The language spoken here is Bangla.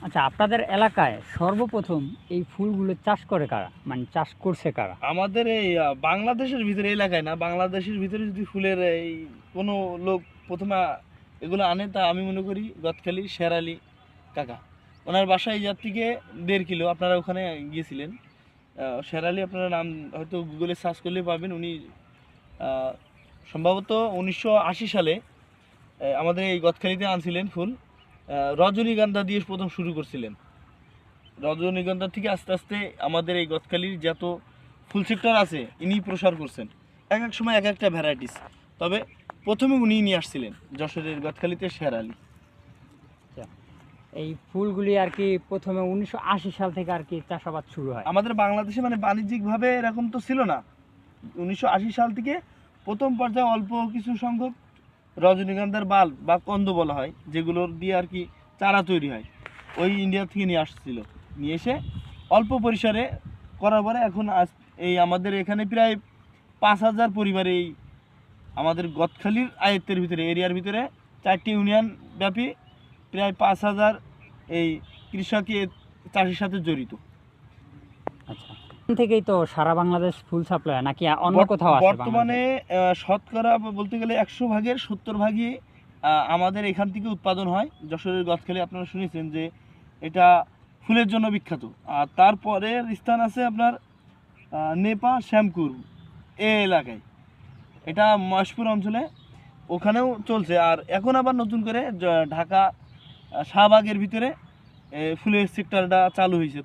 আচ্ছা, আপনাদের এলাকায় সর্বপ্রথম এই ফুলগুলো চাষ করে কারা, মানে চাষ করছে কারা? আমাদের এই বাংলাদেশের ভিতরে এলাকায় না, বাংলাদেশের ভিতরে যদি ফুলের এই কোনো লোক প্রথমে এগুলো আনে, তা আমি মনে করি গদখালি শেরালি কাকা। ওনার বাসা এই জাত থেকে 1.5 কিলো। আপনারা ওখানে গিয়েছিলেন। শেরালি আপনারা নাম হয়তো গুগলে সার্চ করলে পাবেন। উনি আহ, সম্ভবত 1980 সালে আমাদের এই গদখালিতে আনছিলেন ফুল। রজনীগন্ধা দিয়ে প্রথম শুরু করছিলেন। রজনীগন্ধা থেকে আস্তে আস্তে আমাদের এই গদখালির যত ফুল সেক্টর আছে ইনি প্রসার করছেন। এক এক সময় এক একটা ভ্যারাইটিস। তবে প্রথমে উনিই নিয়ে আসছিলেন যশোরের গদখালিতে শেরালি। আচ্ছা, এই ফুলগুলি আর কি প্রথমে 1980 সাল থেকে আর কি চাষাবাদ শুরু হয়। আমাদের বাংলাদেশে মানে বাণিজ্যিকভাবে এরকম তো ছিল না। 1980 সাল থেকে প্রথম পর্যায়ে অল্প কিছু সংখ্যক রজনীগন্ধার বাল্ব বা কন্দ বলা হয়, যেগুলোর দিয়ে আর কি চারা তৈরি হয়, ওই ইন্ডিয়া থেকে নিয়ে আসছিল। নিয়ে এসে অল্প পরিসরে করার পরে এখন এই আমাদের এখানে প্রায় 5,000 পরিবার এই আমাদের গদখালির আয়ত্তের ভিতরে, এরিয়ার ভিতরে 4টি ইউনিয়ন ব্যাপী প্রায় 5,000 এই কৃষক চাষের সাথে জড়িত। আচ্ছা, এখান থেকেই তো সারা বাংলাদেশ ফুল সাপ্লাই হয় নাকি অন্য কোথাও আছে বর্তমানে শতকরা বলতে গেলে 100 ভাগের 70 ভাগই আমাদের এখান থেকে উৎপাদন হয়। যশোরের গদখালি আপনারা শুনেছেন যে এটা ফুলের জন্য বিখ্যাত। আর তারপরের স্থান আছে আপনার নেপা শ্যামপুর এ এলাকায়, এটা মহেশপুর অঞ্চলে, ওখানেও চলছে। আর এখন আবার নতুন করে ঢাকা শাহবাগের ভিতরে ফুলের সেক্টরটা চালু হয়েছে।